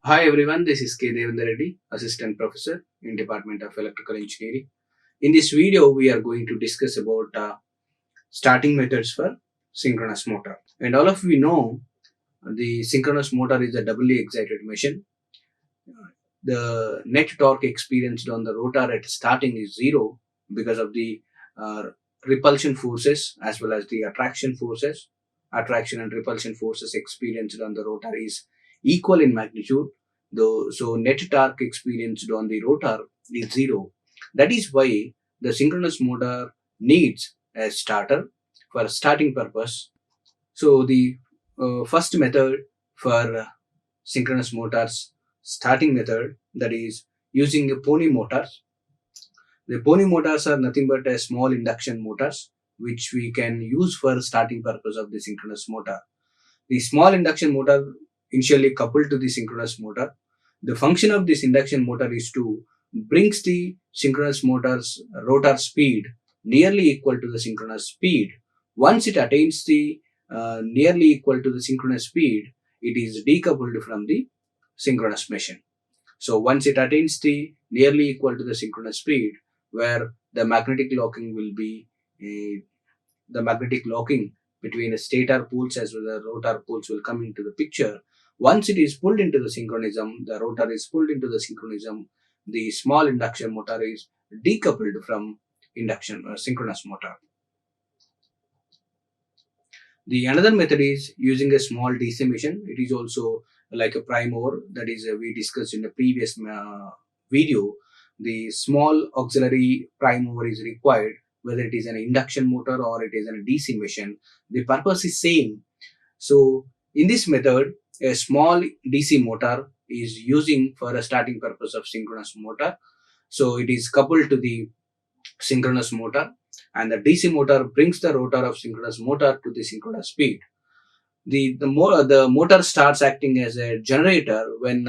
Hi everyone, this is K. Devendra Reddy, Assistant Professor in Department of Electrical Engineering. In this video, we are going to discuss about starting methods for synchronous motor. And all of we know the synchronous motor is a doubly excited machine. The net torque experienced on the rotor at starting is zero because of the uh, repulsion forces as well as the attraction forces. Attraction and repulsion forces experienced on the rotor is equal in magnitude, though so net torque experienced on the rotor is zero. That is why the synchronous motor needs a starter for starting purpose. So the first method for synchronous motors starting method, that is using a pony motors. The pony motors are nothing but a small induction motors which we can use for starting purpose of the synchronous motor. The small induction motor initially coupled to the synchronous motor. The function of this induction motor is to brings the synchronous motor's rotor speed nearly equal to the synchronous speed. Once it attains the nearly equal to the synchronous speed, it is decoupled from the synchronous machine. So once it attains the nearly equal to the synchronous speed, where the magnetic locking will be the magnetic locking between the stator poles as well as the rotor poles will come into the picture. Once it is pulled into the synchronism, the rotor is pulled into the synchronism, the small induction motor is decoupled from induction synchronous motor. The another method is using a small DC machine. It is also like a prime mover, that is we discussed in the previous video. The small auxiliary prime mover is required whether it is an induction motor or it is a DC machine. The purpose is same. So in this method, a small DC motor is using for a starting purpose of synchronous motor. So it is coupled to the synchronous motor, and the DC motor brings the rotor of synchronous motor to the synchronous speed. The motor starts acting as a generator when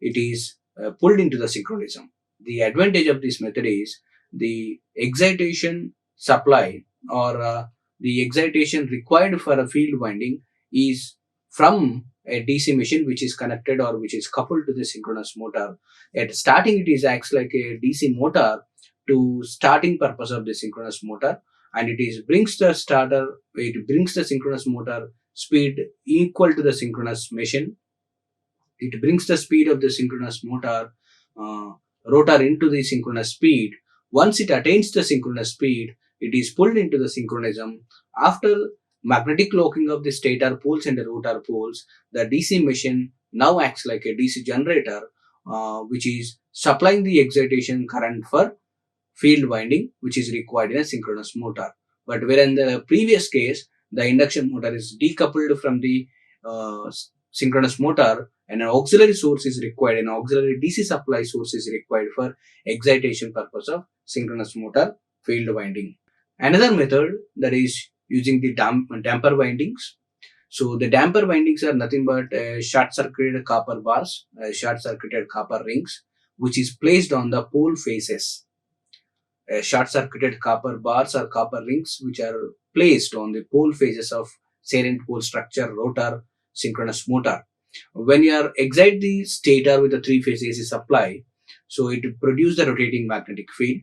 it is pulled into the synchronism. The advantage of this method is the excitation supply or the excitation required for a field winding is from a DC machine which is connected or which is coupled to the synchronous motor. At starting, it is acts like a DC motor to starting purpose of the synchronous motor, and it brings the synchronous motor speed equal to the synchronous machine. It brings the speed of the synchronous motor uh, rotor into the synchronous speed. Once it attains the synchronous speed, it is pulled into the synchronism. After magnetic locking of the stator poles and the rotor poles, the DC machine now acts like a DC generator, which is supplying the excitation current for field winding which is required in a synchronous motor. But where in the previous case, the induction motor is decoupled from the synchronous motor and an auxiliary source is required, an auxiliary DC supply source is required for excitation purpose of synchronous motor field winding. Another method, that is using the damper windings. So the damper windings are nothing but short circuited copper bars, short circuited copper rings, which is placed on the pole faces. Short-circuited copper bars or copper rings which are placed on the pole faces of salient pole structure rotor synchronous motor. When you are excite the stator with the three-phase AC supply, so it produces the rotating magnetic field.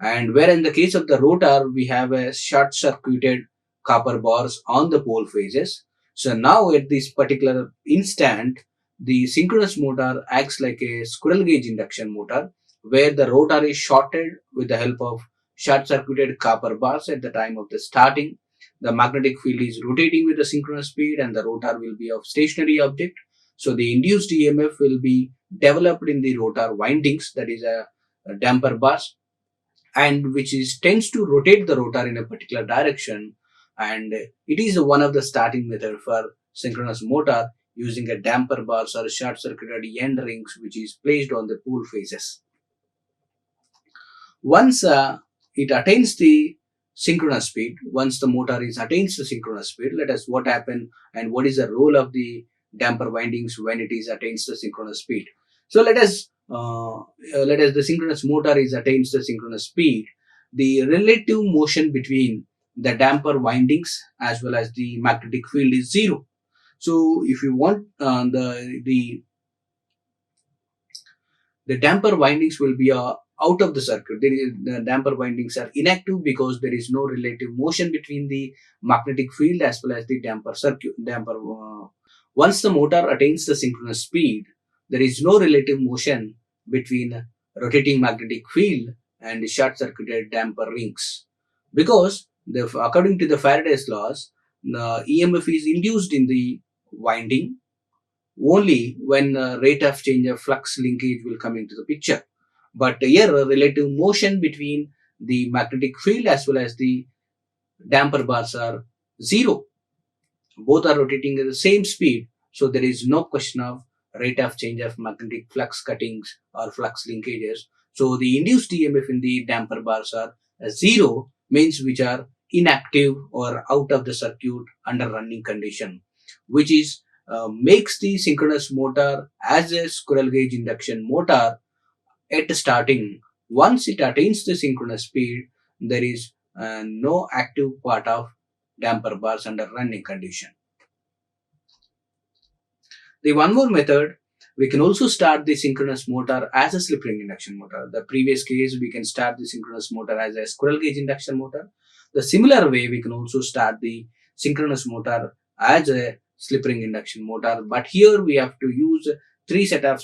And where in the case of the rotor, we have a short-circuited copper bars on the pole phases. So now at this particular instant, the synchronous motor acts like a squirrel cage induction motor, where the rotor is shorted with the help of short-circuited copper bars at the time of the starting. The magnetic field is rotating with the synchronous speed and the rotor will be of stationary object. So the induced EMF will be developed in the rotor windings, that is a damper bars, and which is tends to rotate the rotor in a particular direction, and it is one of the starting method for synchronous motor using a damper bars or short circuited end rings which is placed on the pole faces. Once it attains the synchronous speed, once the motor is attains the synchronous speed, let us what happen and what is the role of the damper windings when it is attains the synchronous speed. So let us the synchronous motor is attains the synchronous speed. The relative motion between the damper windings as well as the magnetic field is zero. So if you want the the damper windings will be out of the circuit. The damper windings are inactive because there is no relative motion between the magnetic field as well as the damper circuit. Once the motor attains the synchronous speed, there is no relative motion between rotating magnetic field and short circuited damper rings, because according to the Faraday's laws, the EMF is induced in the winding only when rate of change of flux linkage will come into the picture. But here, relative motion between the magnetic field as well as the damper bars are zero. Both are rotating at the same speed, so there is no question of rate of change of magnetic flux cuttings or flux linkages. So the induced EMF in the damper bars are zero, means which are inactive or out of the circuit under running condition, which is makes the synchronous motor as a squirrel cage induction motor at starting. Once it attains the synchronous speed, there is no active part of damper bars under running condition. The one more method, we can also start the synchronous motor as a slip ring induction motor. The previous case, we can start the synchronous motor as a squirrel cage induction motor. The similar way, we can also start the synchronous motor as a slip ring induction motor. But here we have to use three set of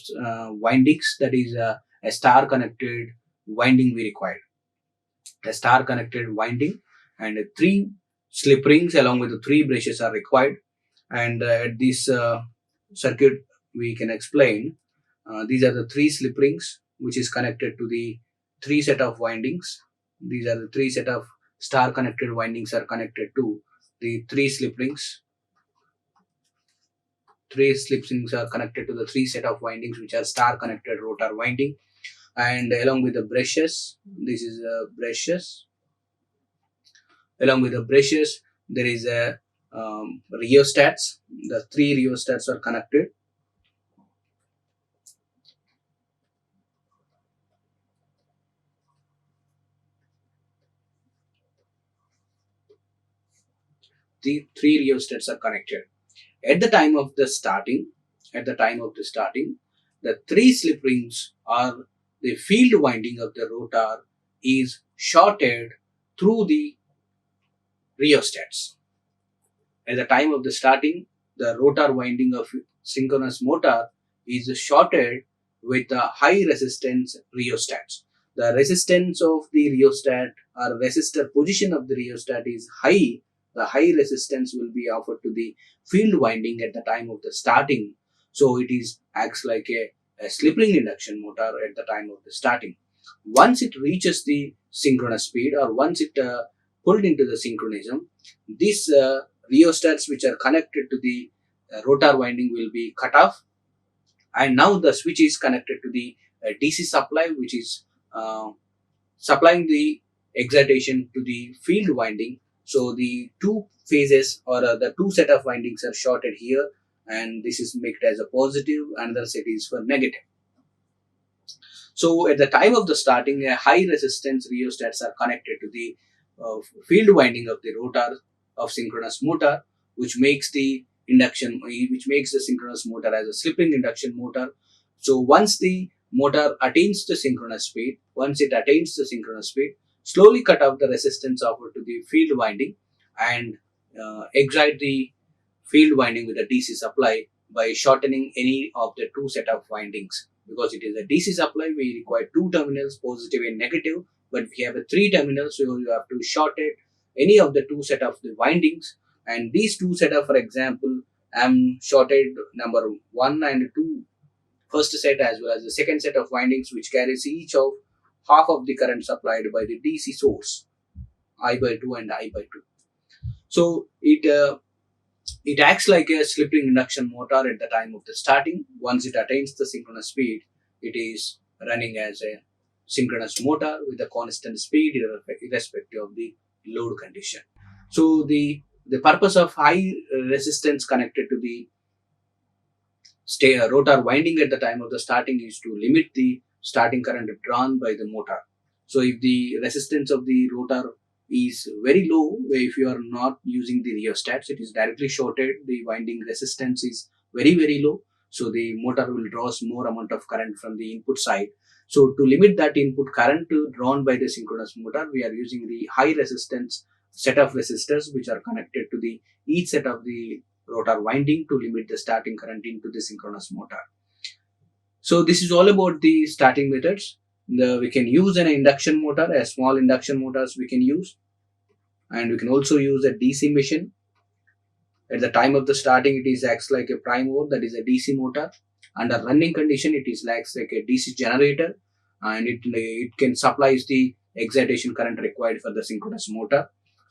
windings, that is a star connected winding we require. A star connected winding and three slip rings along with the three brushes are required. And at this circuit we can explain these are the three slip rings which is connected to the three set of windings. These are the three set of star connected windings are connected to the three slip rings. Three slip rings are connected to the three set of windings which are star connected rotor winding, and along with the brushes, this is brushes. Along with the brushes, there is a rheostats. The three rheostats are connected. The three rheostats are connected. At the time of the starting, the three slip rings are the field winding of the rotor is shorted through the rheostats. At the time of the starting, the rotor winding of synchronous motor is shorted with the high resistance rheostats. The resistance of the rheostat or resistor position of the rheostat is high. The high resistance will be offered to the field winding at the time of the starting. So it is acts like a slip ring induction motor at the time of the starting. Once it reaches the synchronous speed, or once it pulled into the synchronism, these rheostats which are connected to the rotor winding will be cut off, and now the switch is connected to the DC supply which is supplying the excitation to the field winding. So the two phases or the two set of windings are shorted here, and this is made as a positive, another set is for negative. So at the time of the starting, a high resistance rheostats are connected to the field winding of the rotor of synchronous motor, which makes the synchronous motor as a slip ring induction motor. So once the motor attains the synchronous speed, slowly cut off the resistance offered to the field winding and excite the field winding with a DC supply by shortening any of the two set of windings. Because it is a DC supply, we require two terminals, positive and negative, but we have a three terminals, so you have to shorten any of the two set of the windings. And these two set of, for example, I'm shorted number 1 and 2, first set as well as the second set of windings, which carries each of half of the current supplied by the DC source, I by 2 and I by 2. So it acts like a slip ring induction motor at the time of the starting. Once it attains the synchronous speed, it is running as a synchronous motor with a constant speed irrespective of the load condition. So the purpose of high resistance connected to the rotor winding at the time of the starting is to limit the starting current drawn by the motor. So if the resistance of the rotor is very low, if you are not using the rheostats, it is directly shorted, the winding resistance is very low, so the motor will draw more amount of current from the input side, So to limit that input current drawn by the synchronous motor, we are using the high resistance set of resistors which are connected to the each set of the rotor winding to limit the starting current into the synchronous motor. So this is all about the starting methods. We can use an induction motor, a small induction motors we can use, and we can also use a DC machine. At the time of the starting, it is acts like a prime mover, that is a DC motor. Under running condition, it is acts like a DC generator, and it can supplies the excitation current required for the synchronous motor.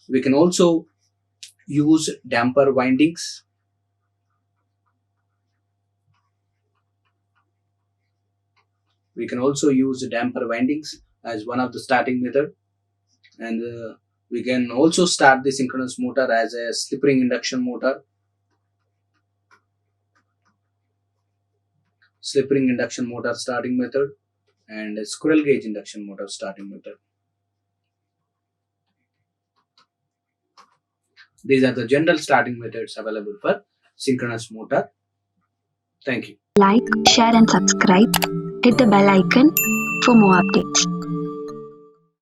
We can also use damper windings. We can also use damper windings as one of the starting method, and we can also start the synchronous motor as a slip ring induction motor, slip ring induction motor starting method, and a squirrel cage induction motor starting method. These are the general starting methods available for synchronous motor. Thank you. Like, share and subscribe. Hit the bell icon for more updates.